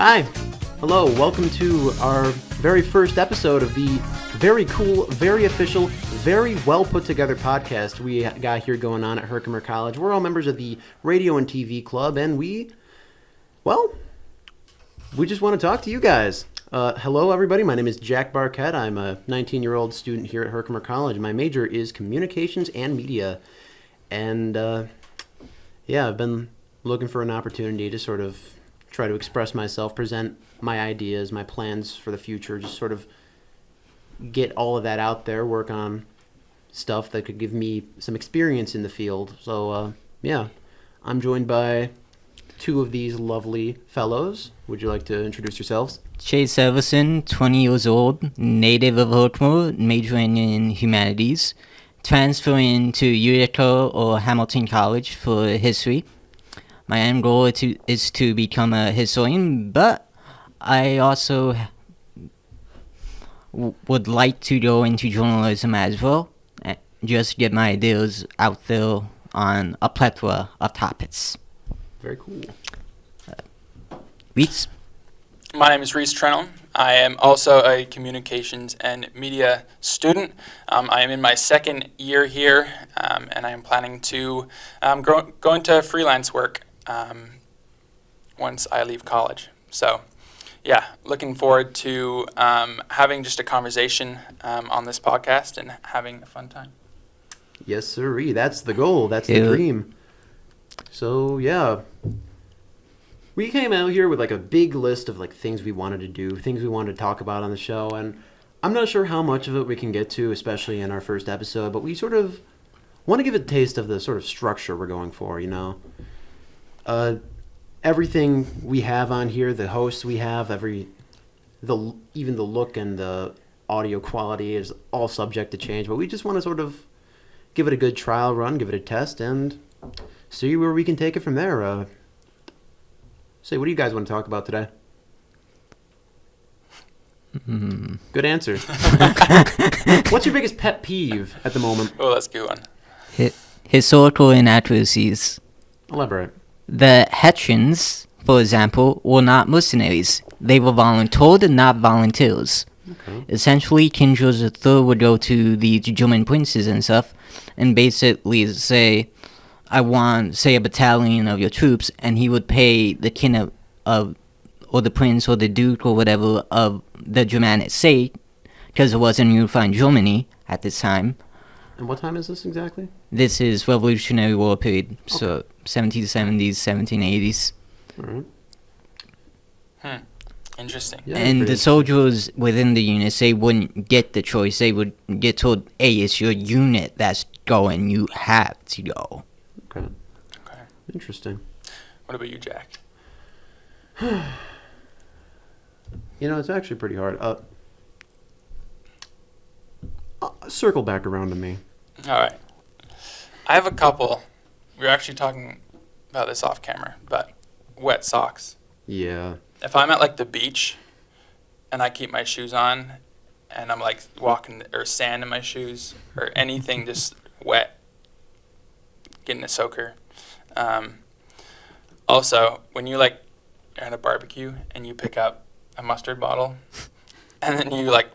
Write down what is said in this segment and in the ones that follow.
Hi. Hello. Welcome to our very first episode of the very cool, very official, very well put together podcast we got here going on at Herkimer College. We're all members of the Radio and TV Club, and we just want to talk to you guys. Hello, everybody. My name is Jack Barkett. I'm a 19-year-old student here at Herkimer College. My major is communications and media. And, I've been looking for an opportunity to sort of try to express myself, present my ideas, my plans for the future, just sort of get all of that out there, work on stuff that could give me some experience in the field. So, I'm joined by two of these lovely fellows. Would you like to introduce yourselves? Chase Everson, 20 years old, native of Herkimer, majoring in humanities, transferring to Utica or Hamilton College for history. My end goal is to become a historian, but I also would like to go into journalism as well, just get my ideas out there on a plethora of topics. Very cool. Rees? My name is Rees Trenholm. I am also a communications and media student. I am in my second year here, and I am planning to go into freelance work once I leave college. So, looking forward to having just a conversation on this podcast and having a fun time. Yes, sirree. That's the goal. That's the dream. So, we came out here with like a big list of like things we wanted to do, things we wanted to talk about on the show, and I'm not sure how much of it we can get to, especially in our first episode, but we sort of want to give a taste of the sort of structure we're going for, you know? Everything we have on here, the hosts we have, even the look and the audio quality is all subject to change, but we just want to sort of give it a good trial run, give it a test, and see where we can take it from there. Say, what do you guys want to talk about today? Good answer. What's your biggest pet peeve at the moment? Oh, that's a good one. Historical inaccuracies. Elaborate. The Hessians, for example, were not mercenaries. They were voluntold, not volunteers. Okay. Essentially, King George III would go to the German princes and stuff and basically say, I want, say, a battalion of your troops, and he would pay the king of or the prince or the duke or whatever of the Germanic state, because it wasn't unified Germany at this time. And what time is this exactly? This is Revolutionary War period, so 1770s, 1780s. All right. Interesting. Yeah, and the soldiers within the units, they wouldn't get the choice. They would get told, hey, it's your unit that's going. You have to go. Okay. Interesting. What about you, Jack? It's actually pretty hard. Circle back around to me. All right. I have a couple. We were actually talking about this off camera, but wet socks. Yeah. If I'm at like the beach and I keep my shoes on and I'm like walking or sand in my shoes or anything just wet, getting a soaker. Also, when you like are at a barbecue and you pick up a mustard bottle and then you like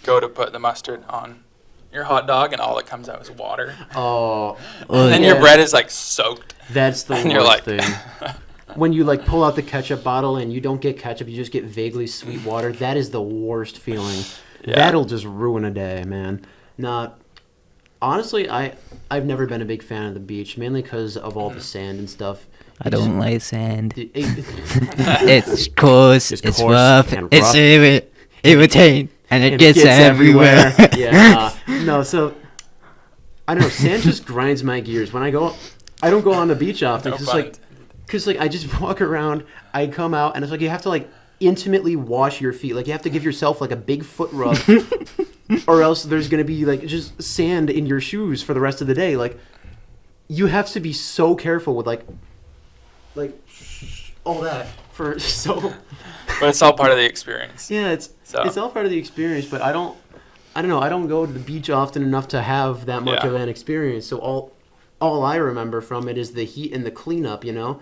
go to put the mustard on your hot dog and all that comes out is water. Oh. And then your bread is like soaked. That's the and worst thing. When you like pull out the ketchup bottle and you don't get ketchup, you just get vaguely sweet water. That is the worst feeling. Yeah. That'll just ruin a day, man. Honestly, I've never been a big fan of the beach, mainly because of all the sand and stuff. I don't like sand. It's coarse, it's rough, it's irritating, and it gets everywhere. So I don't know. Sand just grinds my gears. When I don't go on the beach often because I just walk around. I come out and it's like you have to like intimately wash your feet. Like you have to give yourself like a big foot rub, or else there's gonna be like just sand in your shoes for the rest of the day. Like you have to be so careful with like all that for so. But it's all part of the experience. Yeah, it's all part of the experience. But I don't know. I don't go to the beach often enough to have that much of an experience. So all I remember from it is the heat and the cleanup. Yeah.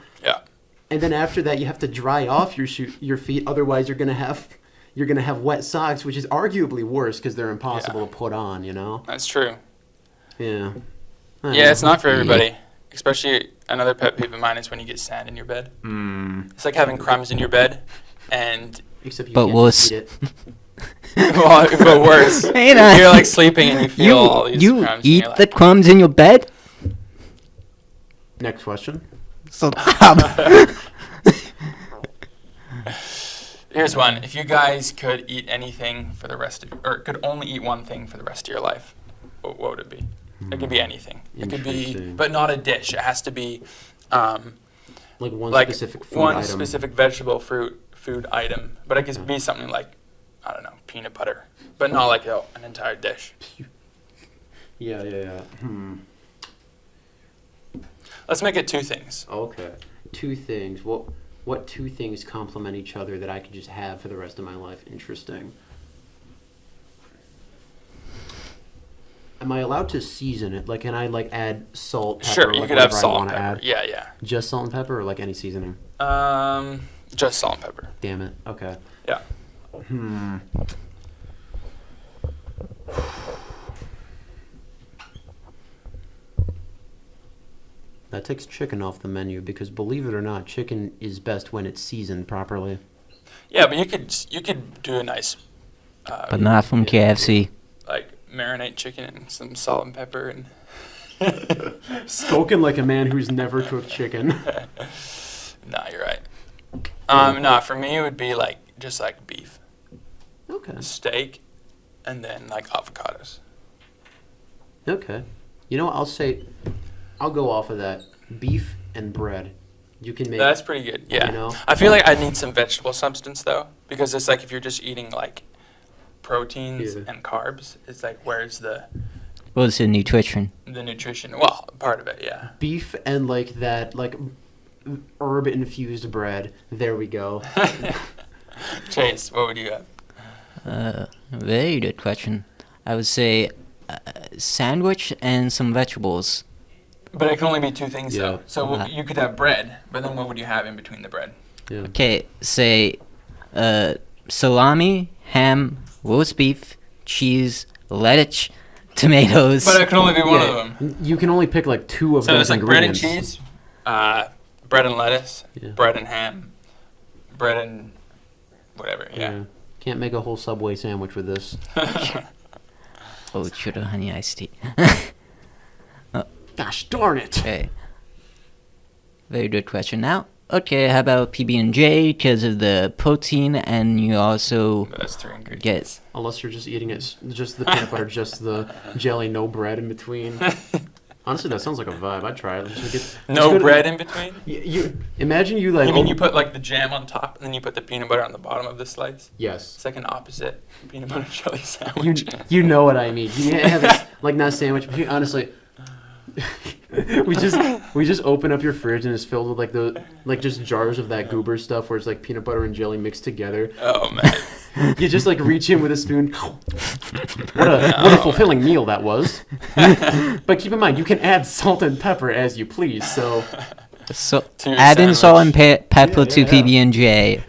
and then after that you have to dry off your feet. Otherwise, you're gonna have wet socks, which is arguably worse because they're impossible to put on. You know. That's true. Yeah. Yeah, it's not for everybody. Especially another pet peeve of mine is when you get sand in your bed. It's like having crumbs in your bed, and Except you But can't worse. just eat it. well, but worse. Hey, nah. You're like sleeping and you feel all these crumbs. You and eat the crumbs in your bed? Next question. So Here's one. If you guys could eat anything for the rest of, or could only eat one thing for the rest of your life, what would it be? It could be anything. It could be, Interesting. but not a dish. It has to be, Like one like specific food one item. specific vegetable, food item. But it could be something like, I don't know, peanut butter, but not like an entire dish. Yeah. Let's make it two things. Okay. Two things. What two things complement each other that I could just have for the rest of my life? Interesting. Am I allowed to season it? Like, can I add salt, pepper? Sure, you like could have whatever I salt and wanna pepper. add? Yeah. Just salt and pepper, or like any seasoning? Just salt and pepper. Damn it. Okay. Yeah. That takes chicken off the menu because, believe it or not, chicken is best when it's seasoned properly. Yeah, but you could do a nice, but not from KFC. like marinate chicken in some salt and pepper and. Spoken like a man who's never cooked chicken. Nah, you're right. Nah, for me it would be just like beef, Okay. steak, and then like avocados. Okay. You know what? I'll go off of that. Beef and bread. You can make. That's pretty good. Yeah. You know? I feel like I need some vegetable substance though, because it's like if you're just eating like proteins Yeah. and carbs, it's like where's the What's the nutrition? nutrition? Well, part of it, yeah. Beef and that herb infused bread. There we go. Chase, what would you have? Very good question. I would say sandwich and some vegetables. But it can only be two things Yeah. though. So you could have bread, but then what would you have in between the bread? Yeah. Okay, say salami, ham, roast beef, cheese, lettuce, tomatoes. But it can only be one Yeah. of them. You can only pick two of So those it's like bread and ingredients. cheese, bread and lettuce, Yeah. bread and ham, bread and whatever. Yeah. Can't make a whole Subway sandwich with this. Oh, sugar honey iced tea. Gosh darn it. Okay. Very good question. Now, okay, how about PB&J because of the protein, and you also That's three ingredients. get Unless you're just eating it, just the peanut butter, just the jelly, no bread in between. Honestly, that sounds like a vibe. I'd try it. No bread in between? You imagine you You mean you put like the jam on top and then you put the peanut butter on the bottom of the slice? Yes. It's like an opposite peanut butter jelly sandwich. You know what I mean. You can't have it not sandwich. But honestly, we just open up your fridge and it's filled with just jars of that goober stuff where it's like peanut butter and jelly mixed together. Oh man. You just reach in with a spoon. What a fulfilling meal that was. But keep in mind, you can add salt and pepper as you please. So so your add in salt and pepper to Yeah. PB&J.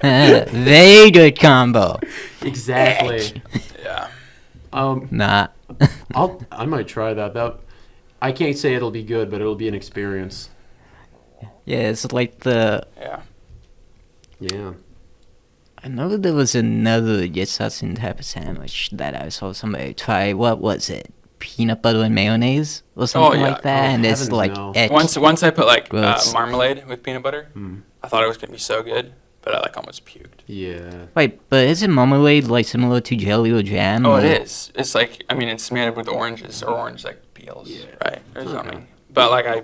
Very good combo. exactly. Yeah. Nah. I might try that. I can't say it'll be good, but it'll be an experience. Yeah, it's like the. Yeah. Yeah. I know there was another certain type of sandwich that I saw somebody try. What was it? Peanut butter and mayonnaise or something yeah. like that, Oh, and it's heavens no. etched. Once I put Gross. marmalade with peanut butter, I thought it was gonna be so good, but I almost puked. Yeah. Wait, but isn't marmalade similar to jelly or jam? Oh, or- it is. It's it's made with oranges or orange peels, Yeah. right, or Okay. something. But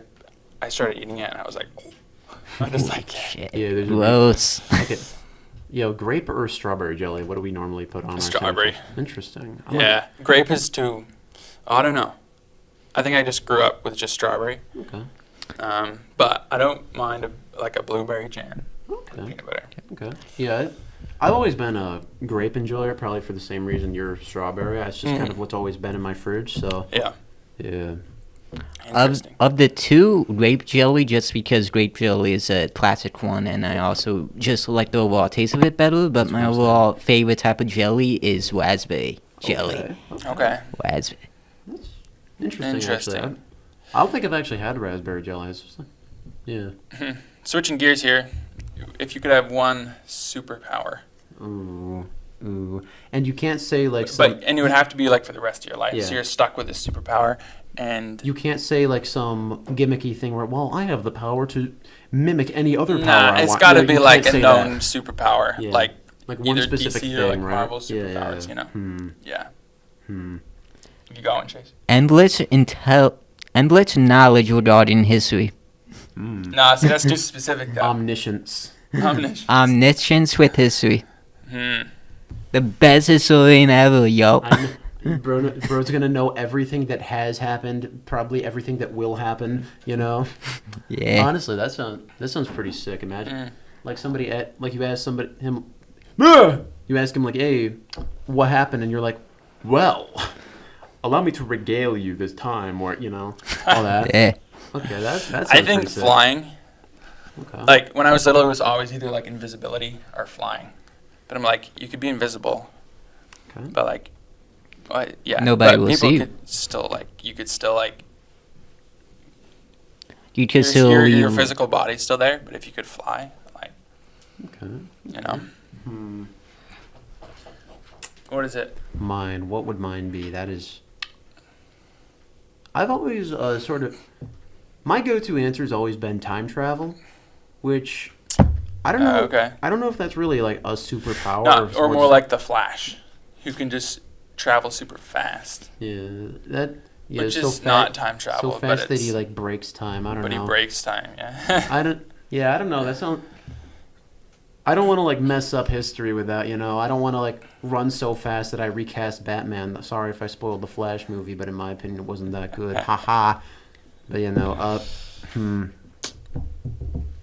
I started eating it and I was like, I just Shit. Yeah, there's a- Gross. Grape or strawberry jelly? What do we normally put on our Strawberry. sandwiches? Interesting. I like- yeah. Grape is too. I don't know. I think I just grew up with just strawberry. Okay. But I don't mind a blueberry jam with Okay. peanut butter. Okay. Yeah. I've always been a grape enjoyer, probably for the same reason you're strawberry. It's just kind of what's always been in my fridge. So Yeah. yeah. Interesting. Of the two, grape jelly, just because grape jelly is a classic one, and I also just like the overall taste of it better. But my overall favorite type of jelly is raspberry jelly. Okay. Raspberry. That's interesting. Interesting. Actually. I don't think I've actually had raspberry jelly. It's just like, yeah. Switching gears here, if you could have one superpower, Ooh. And you can't say like and it would have to be like for the rest of your life, Yeah. so you're stuck with this superpower, and you can't say like some gimmicky thing where, well, I have the power to mimic any other power. it's got to You be can't like a say known that. superpower, Yeah. like one either specific DC thing, or like right? Marvel superpowers, you know? Yeah. You going, Chase? Endless knowledge regarding history. Nah, see, that's too specific, though. Omniscience. Omniscience. Omniscience with history. Hmm. The best historian ever, yo. Bro's gonna know everything that has happened, probably everything that will happen. You know. Yeah. Honestly, that sounds pretty sick. Imagine, like you ask him, you ask him like, hey, what happened, and you're like, well, allow me to regale you this time, or all that. Yeah. Okay, that sounds I think pretty sick. flying, Okay. like when I was little, it was always either like invisibility or flying. But I'm like, you could be invisible, Okay. but like, yeah. Nobody but will people see you. could still like, you could still like, You could still your physical body's still there, but if you could fly, like, Okay. you know. What is it? Mine. What would mine be? That is. I've always sort of. My go-to answer has always been time travel, which I don't know. Okay. I don't know if that's really like a superpower. No, if or it's more like the Flash, who can just travel super fast. Yeah, that. Yeah, Which so is not time travel, so but fast that he it's- like breaks time. I don't But know. he breaks time, yeah. I don't. Yeah, I don't know. That sounds. I don't want to like mess up history with that. I don't want to like run so fast that I recast Batman. Sorry if I spoiled the Flash movie, but in my opinion, it wasn't that good. Haha. But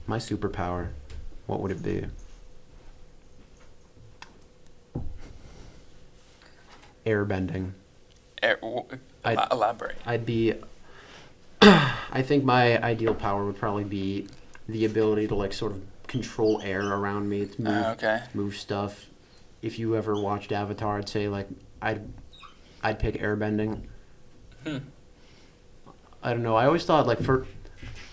my superpower, what would it be? Airbending. Elaborate. I'd be. I think my ideal power would probably be the ability to like sort of control air around me. To move, Okay. move stuff. If you ever watched Avatar, I'd say like I'd pick airbending. I don't know. I always thought like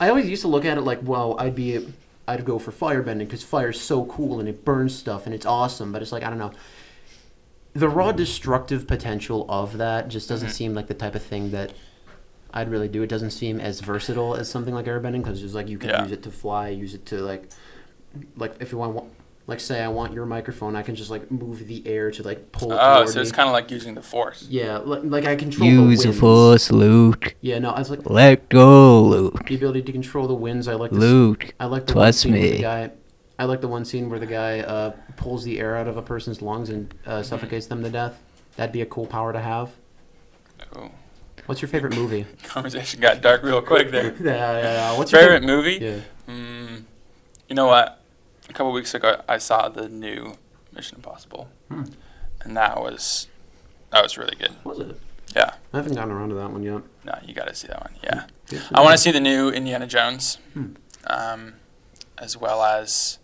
I always used to look at it like, well, I'd go for firebending because fire's so cool and it burns stuff and it's awesome. But it's like, I don't know. The raw destructive potential of that just doesn't seem like the type of thing that I'd really do. It doesn't seem as versatile as something like airbending because it's like you can use it to fly, use it to like if you want, like say I want your microphone, I can just like move the air to like pull it Oh, toward so it's me. kind of like using the Force. Yeah, like I control Use the the winds. force, Luke. Yeah, no, I was like Let go, Luke. the ability to control the winds. I like this. Luke, I like the trust one scene where me. the guy. I like the one scene where the guy pulls the air out of a person's lungs and suffocates them to death. That'd be a cool power to have. Ooh. What's your favorite movie? Conversation got dark real quick there. Yeah. What's your Favorite movie? Yeah. You know what? A couple weeks ago, I saw the new Mission Impossible, and that was really good. Was it? Yeah. I haven't gotten around to that one yet. No, you got to see that one. Yeah. Good. I want to see the new Indiana Jones, as well as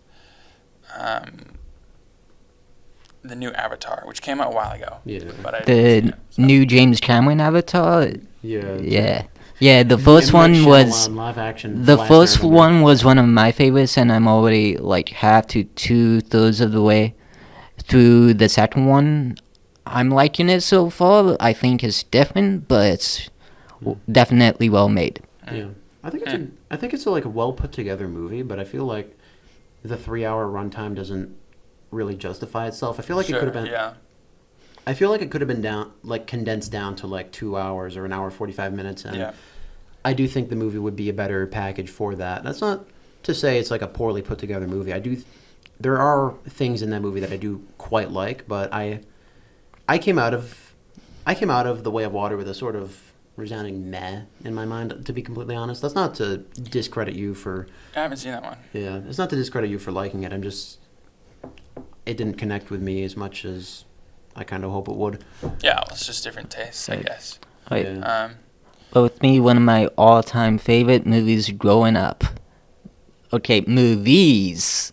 the new Avatar, which came out a while ago. Yeah. But I didn't see The it, so. new James Cameron Avatar. Yeah. Yeah. The first M. Night one was Shyamalan live action. the Last first Airbender. one was one of my favorites, and I'm already like half to 2/3 of the way through the second one. I'm liking it so far. I think it's different, but it's definitely well made. Yeah. I think it's like a well put together movie, but I feel like the 3-hour runtime doesn't really justify itself. I feel like it could have been. Yeah. I feel like it could have been condensed down to like 2 hours or an hour 45 minutes, and Yeah. I do think the movie would be a better package for that. That's not to say it's like a poorly put together movie. There are things in that movie that I do quite like, but I came out of The Way of Water with a sort of resounding meh in my mind, to be completely honest. That's not to discredit you for. I haven't seen that one. Yeah, it's not to discredit you for liking it. It didn't connect with me as much as I kind of hope it would. Yeah, well, it's just different tastes, I Right. guess. Right. Yeah. But with me, one of my all-time favorite movies growing up. Okay, movies.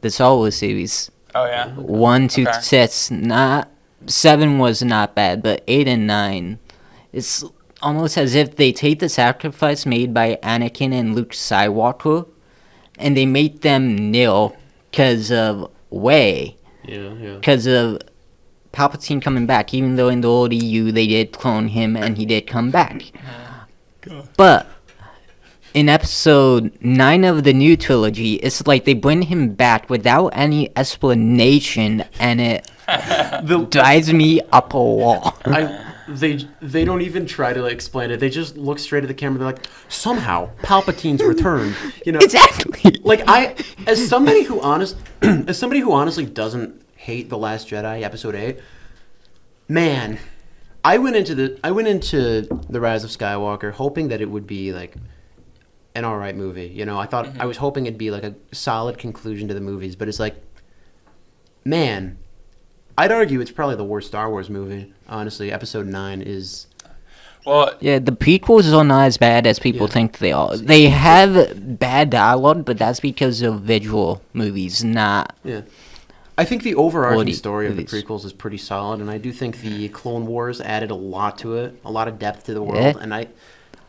The Star Wars series. Oh yeah. 1, 2, Okay. 6, not 7 was not bad, but 8 and 9, it's almost as if they take the sacrifice made by Anakin and Luke Skywalker, and they make them kneel because of Way, Yeah. because of Palpatine coming back. Even though in the old EU they did clone him and he did come back, but in episode 9 of the new trilogy, it's like they bring him back without any explanation, and it drives me up a wall. They don't even try to explain it. They just look straight at the camera. They're like, somehow Palpatine's returned. You know, Exactly. like as somebody who honestly doesn't hate The Last Jedi Episode 8, man, I went into the Rise of Skywalker hoping that it would be like an all right movie. You know, I was hoping it'd be like a solid conclusion to the movies, but it's like, man, I'd argue it's probably the worst Star Wars movie. Honestly, Episode 9 is. Well, Yeah, the prequels are not as bad as people think they are. They have bad dialogue, but that's because of visual movies, not... Yeah. I think the overarching Quality story of the movies. prequels is pretty solid, and I do think the Clone Wars added a lot to it, a lot of depth to the world, and I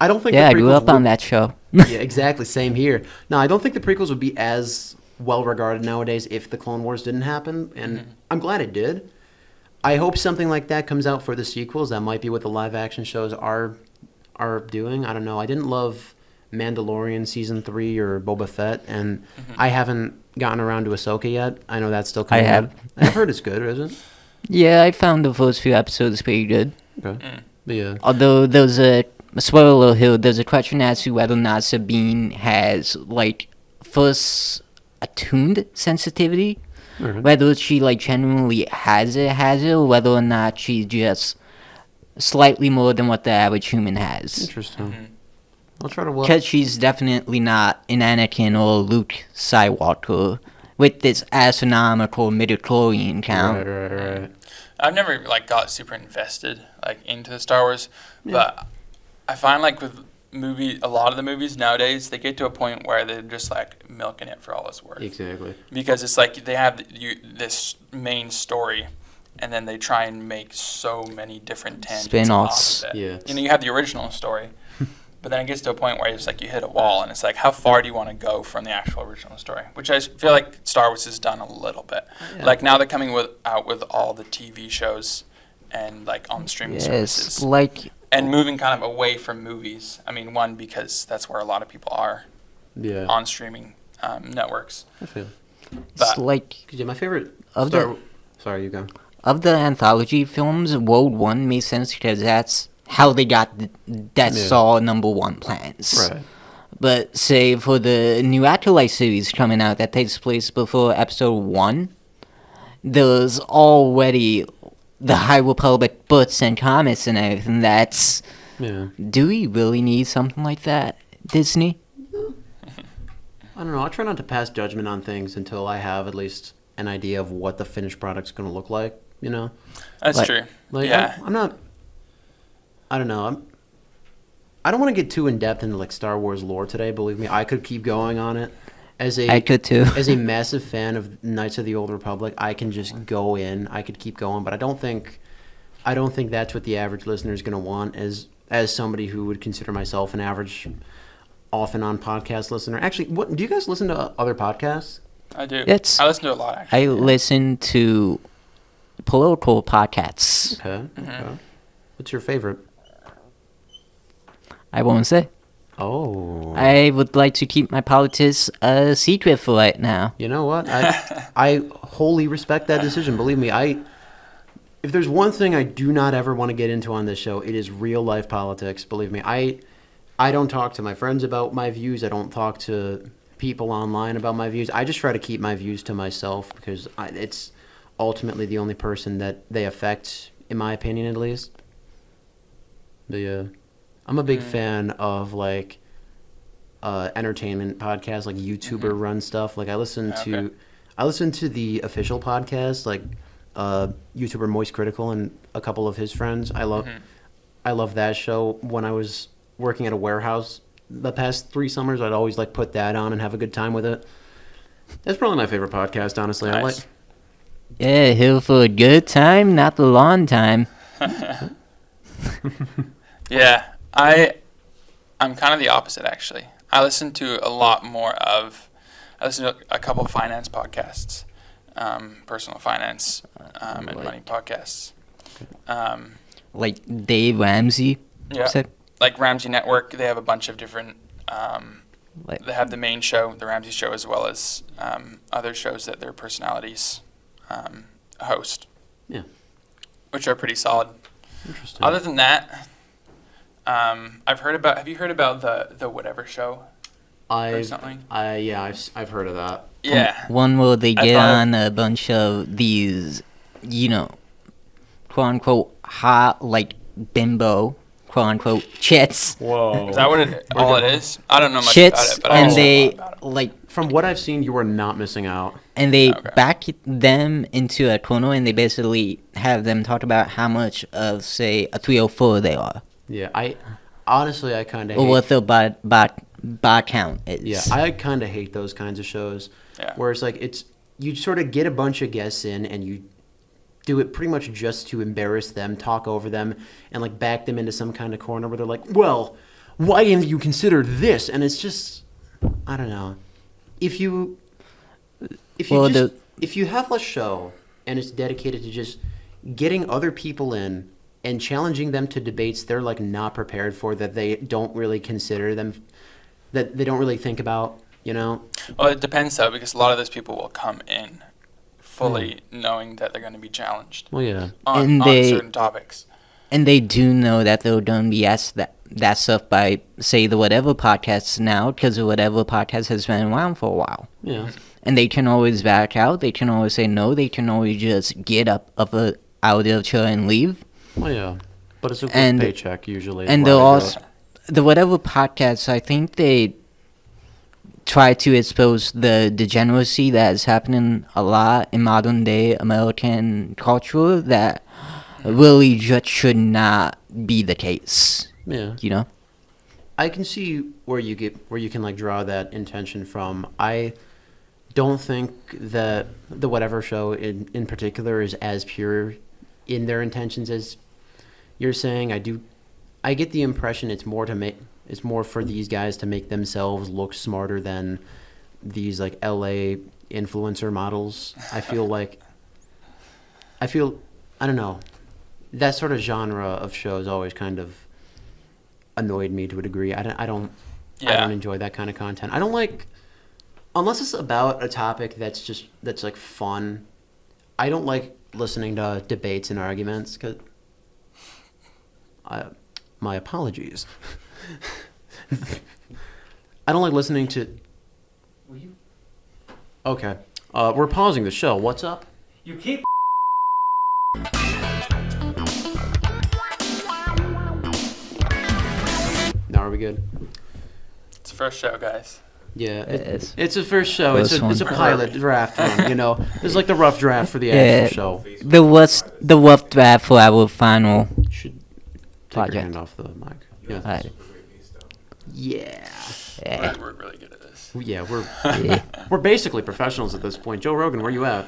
don't think Yeah, the I grew prequels up on would- that show. Yeah, exactly, same here. No, I don't think the prequels would be as well regarded nowadays if the Clone Wars didn't happen, and I'm glad it did. I hope something like that comes out for the sequels. That might be what the live action shows are doing. I don't know. I didn't love Mandalorian season 3 or Boba Fett, and I haven't gotten around to Ahsoka yet. I know that's still coming. I have. out. I've heard it's good, isn't it? Yeah, I found the first few episodes pretty good. Okay. But yeah. Although there's a spoiler here, there's a question as to whether or not Sabine has, like, first attuned sensitivity. Alright. Whether she, like, genuinely has it, or whether or not she's just slightly more than what the average human has. Interesting. I'll try to watch. Because she's definitely not an Anakin or Luke Skywalker with this astronomical midichlorian count. Right. I've never like got super invested like into the Star Wars, but I find like with a lot of the movies nowadays, they get to a point where they're just like milking it for all it's worth. Exactly. Because it's like they have this main story, and then they try and make so many different tangents Spin-offs. off of it. Yeah. You know, you have the original story, but then it gets to a point where it's like you hit a wall, and it's like, how far do you want to go from the actual original story? Which I feel like Star Wars has done a little bit. Yeah. Like now they're coming out with all the TV shows and like on streaming Yes, services. like, And moving kind of away from movies. I mean, one, because that's where a lot of people are Yeah. on streaming networks. I feel. it's But like, Yeah, my favorite. Of Sorry, you go. of the anthology films, World 1 made sense because that's how they got the Death Yeah. Star #1 plans. Right. But say for the new Acolyte series coming out that takes place before episode 1, there's already the High Republic books and comics and everything. That's... Yeah. Do we really need something like that, Disney? I don't know. I try not to pass judgment on things until I have at least an idea of what the finished product's going to look like. You know. that's Like- true. Like Yeah. I'm not. I don't know. I don't want to get too in depth into like Star Wars lore today. Believe me, I could keep going on it. As a I could too. as a massive fan of Knights of the Old Republic, I can just go in. I could keep going, but I don't think that's what the average listener is going to want. As somebody who would consider myself an average, off and on podcast listener. Actually, what do you guys listen to other podcasts? I do. It's- I listen to a lot, actually. I listen to political podcasts. Okay. What's your favorite? I won't say. Oh. I would like to keep my politics a secret for right now. You know what? I wholly respect that decision. Believe me, if there's one thing I do not ever want to get into on this show, it is real life politics. Believe me, I don't talk to my friends about my views. I don't talk to people online about my views. I just try to keep my views to myself because it's ultimately the only person that they affect, in my opinion, at least. I'm a big fan of like entertainment podcasts, like YouTuber run stuff. Like I listen to the official podcast, like YouTuber Moist Critical and a couple of his friends. I love that show. When I was working at a warehouse the past 3 summers, I'd always like put that on and have a good time with it. That's probably my favorite podcast, honestly. I like. Nice. Yeah, here for a good time, not the long time. Yeah, I'm kind of the opposite actually. I listen to a couple of finance podcasts, personal finance and money podcasts. Like Dave Ramsey Yeah, said. like Ramsey Network, they have a bunch of different. Like, They have the main show, the Ramsey Show, as well as other shows that their personalities host. Yeah. Which are pretty solid. Interesting. Other than that, Have you heard about the Whatever Show? Recently? I've heard of that. Yeah. one where they I get thought- on a bunch of these, quote unquote hot, like bimbo, quote unquote chits. Whoa. Is that what all it is? I don't know much about Chits, it, but I and understand a they lot about it. like, From what I've seen, you are not missing out. and they Okay. back them into a corner, and they basically have them talk about how much of, say, a 304 they are, Yeah, I kind of or hate. what their bot count is. Yeah, I kind of hate those kinds of shows. Yeah. Where it's like you sort of get a bunch of guests in and you do it pretty much just to embarrass them, talk over them, and like back them into some kind of corner where they're like, "Well, why didn't you consider this?" And it's just, I don't know. If you Well, if you have a show and it's dedicated to just getting other people in and challenging them to debates they're like not prepared for, that they don't really consider them, that they don't really think about, Well, it depends though, because a lot of those people will come in fully knowing that they're going to be challenged Well, yeah. And on they- certain topics. And they do know that they're going to be asked that stuff by, say, the Whatever podcast now, because the Whatever podcast has been around for a while. Yeah. And they can always back out. They can always say no. They can always just get up out of the chair and leave. Well, yeah. But it's a good And- paycheck usually. is And why they'll they do also, it. the Whatever podcast, I think they try to expose the degeneracy that is happening a lot in modern day American culture that really just should not be the case. Yeah. I can see where you can like draw that intention from. I don't think that the Whatever Show in particular is as pure in their intentions as you're saying. I get the impression it's more for these guys to make themselves look smarter than these like LA influencer models. I don't know. That sort of genre of shows always kind of annoyed me to a degree. I don't enjoy that kind of content. I don't like, unless it's about a topic that's like fun. I don't like listening to debates and arguments my apologies. I don't like listening to. Okay. We're pausing the show. What's up? You keep Now are we good? It's the first show, guys. Yeah, Yes. it's a first show. First It's a one. pilot draft run. It's like the rough draft for the Yeah. actual show. The rough draft for our final Should take project. your hand off the mic. Yeah. Alright. Yeah. Yeah. We're really good at this. Yeah, Yeah. we're basically professionals at this point. Joe Rogan, where you at?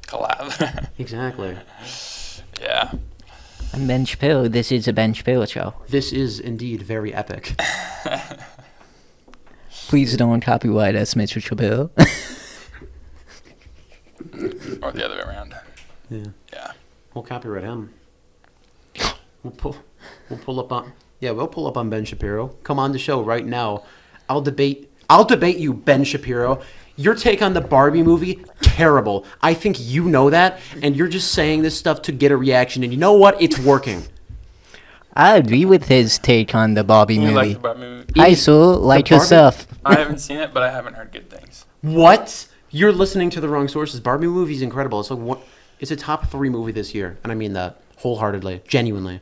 Collab. Exactly. Yeah. I'm Ben Shapiro. This is a Ben Shapiro show. This is indeed very epic. Please don't copyright us, Mr. Shapiro. Or the other way around. Yeah. Yeah. We'll copyright him. We'll pull up on Ben Shapiro. Come on the show right now. I'll debate you, Ben Shapiro. Your take on the Barbie movie, terrible. I think you know that, and you're just saying this stuff to get a reaction, and you know what? It's working. I agree with his take on the Barbie You like movie. the Barbie movie? I saw like Barbie- yourself. I haven't seen it, but I haven't heard good things. What? You're listening to the wrong sources. Barbie movie's incredible. It's a top 3 movie this year, and I mean that wholeheartedly, genuinely.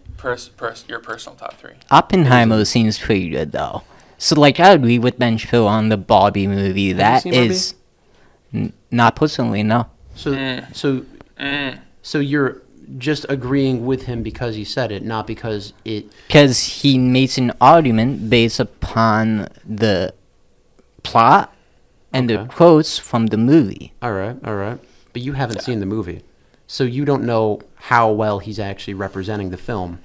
Your personal top 3. Oppenheimer seems pretty good though. So like I agree with Ben Shapiro on the Barbie movie. That seen Barbie? is not personally, no. So Mm. so Mm. so you're just agreeing with him because he said it, not because it... Because he makes an argument based upon the plot and the Okay. quotes from the movie. All right. But you haven't seen the movie, so you don't know how well he's actually representing the film.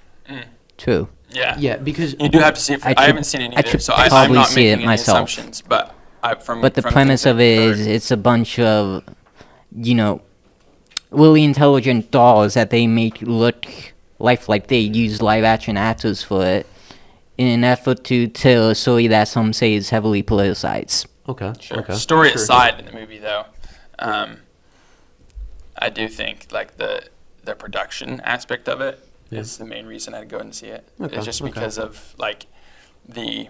True. Yeah. Yeah, because... You do have to see it. I I should- haven't seen it I either, should so I'm probably not see it making any myself. assumptions. But But the from premise things of it I've is heard- it's a bunch of, really intelligent dolls that they make look lifelike. They use live action actors for it in an effort to tell a story that some say is heavily politicized. Okay. Sure. Okay. Story Sure. aside, in the movie though, I do think like the production aspect of it is the main reason I'd go and see it. Okay, It's just okay. because of like the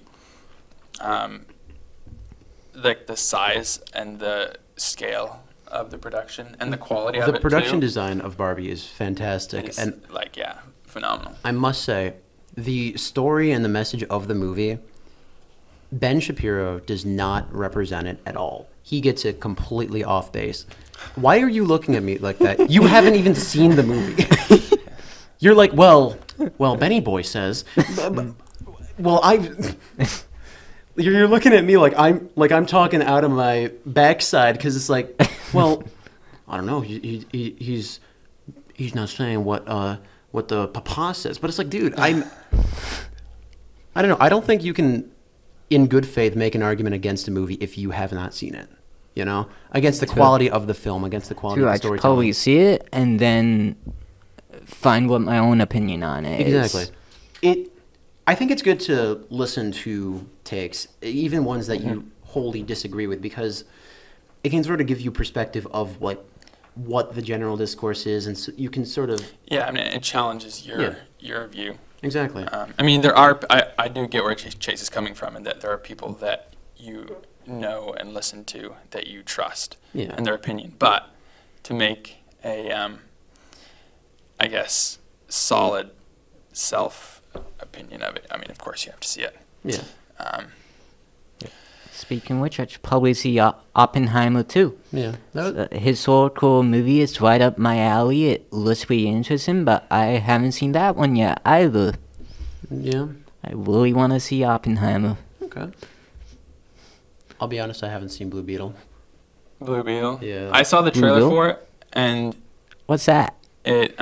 the size and the scale of the production and the quality of The it production too. design of Barbie is fantastic, It's and like phenomenal. I must say, the story and the message of the movie, Ben Shapiro does not represent it at all. He gets it completely off base. Why are you looking at me like that? You haven't even seen the movie. You're like, well, Benny Boy says. Well, You're looking at me like I'm talking out of my backside because it's like, well, I don't know. He's not saying what the papa says, but it's like, dude, I don't know. I don't think you can, in good faith, make an argument against a movie if you have not seen it. You know, against the quality of the film, against the quality True, of I the should storytelling. probably see it and then find what my own opinion on it is. Exactly. I think it's good to listen to takes, even ones that you wholly disagree with, because it can sort of give you perspective of what the general discourse is, and so you can sort of... Yeah, I mean, it challenges your view. Exactly. I mean, there are. I do get where Chase is coming from, and that there are people that you know and listen to that you trust and their opinion. But to make a, I guess, solid self-opinion of it, I mean, of course, you have to see it. Yeah. Speaking of which, I should probably see Oppenheimer too. Yeah. It's a historical movie. It's right up my alley. It looks pretty interesting, but I haven't seen that one yet either. Yeah. I really want to see Oppenheimer. Okay. I'll be honest, I haven't seen Blue Beetle. Blue Beetle. Yeah. I saw the Blue trailer Beetle? for it, and What's that? it.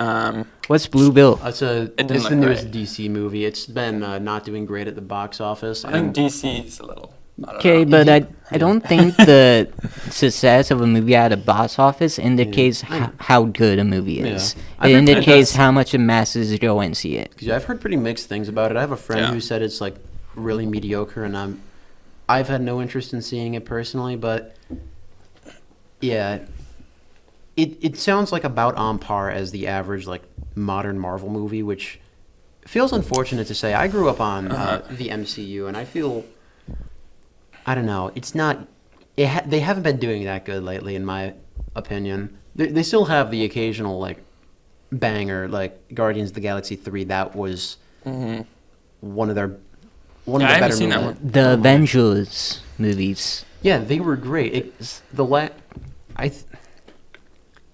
What's Blue Bill? It's didn't the look newest right. DC movie. It's been not doing great at the box office. I think and DC's a little. I don't Okay, know. but I don't think the success of a movie at a box office indicates how good a movie is. I've It heard- indicates does. how much the masses go and see it. 'cause I've heard pretty mixed things about it. I have a friend Yeah. who said it's like really mediocre, and I've had no interest in seeing it personally, but yeah, it sounds like about on par as the average like modern Marvel movie, which feels unfortunate to say. I grew up on the MCU, and I feel, I don't know, it's not. They haven't been doing that good lately, in my opinion. They still have the occasional like banger, like Guardians of the Galaxy 3. That was one of their Yeah, I the haven't better seen that movies. one. The Avengers movies. Yeah, they were great.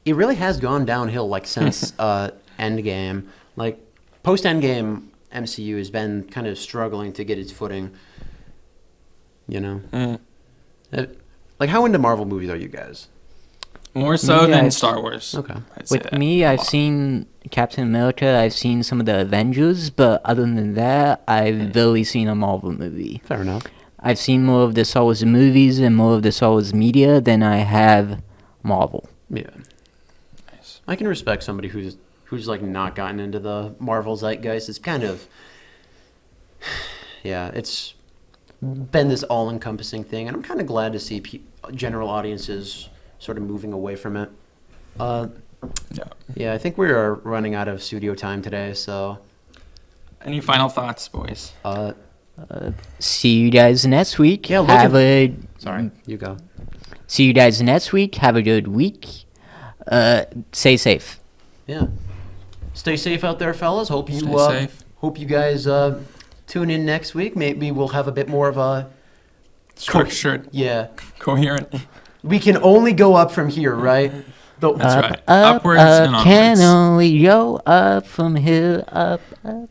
It really has gone downhill like since Endgame. Like post Endgame, MCU has been kind of struggling to get its footing. You know, like how into Marvel movies are you guys? More so Me, than I- Star Wars. Okay. I'd say With that me, a I've lot. seen Captain America, I've seen some of the Avengers, but other than that, I've barely seen a Marvel movie. Fair enough. I've seen more of the Star Wars movies and more of the Star Wars media than I have Marvel. Yeah, Nice. I can respect somebody who's like not gotten into the Marvel zeitgeist. It's kind of, yeah, it's been this all-encompassing thing, and I'm kind of glad to see general audiences sort of moving away from it. Yeah. Yeah, I think we are running out of studio time today, so Any final thoughts, boys? See you guys next week. Yeah, sorry, you go. See you guys next week. Have a good week. Stay safe. Yeah, stay safe out there, fellas. Hope you Stay safe. hope you guys tune in next week. Maybe we'll have a bit more of a Structured, yeah. coherent. We can only go up from here, right? That's right. Upwards and Can onwards. only go up from here, up.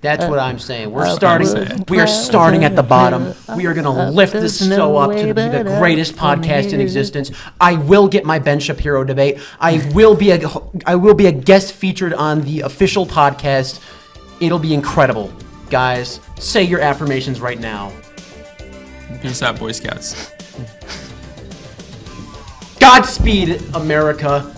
That's what I'm saying. We're Up, starting. up, We are starting at the bottom. We are going to lift this show up to be the greatest podcast in existence. I will get my Ben Shapiro debate. I will be a guest featured on the official podcast. It'll be incredible, guys. Say your affirmations right now. Peace out, Boy Scouts. Godspeed, America.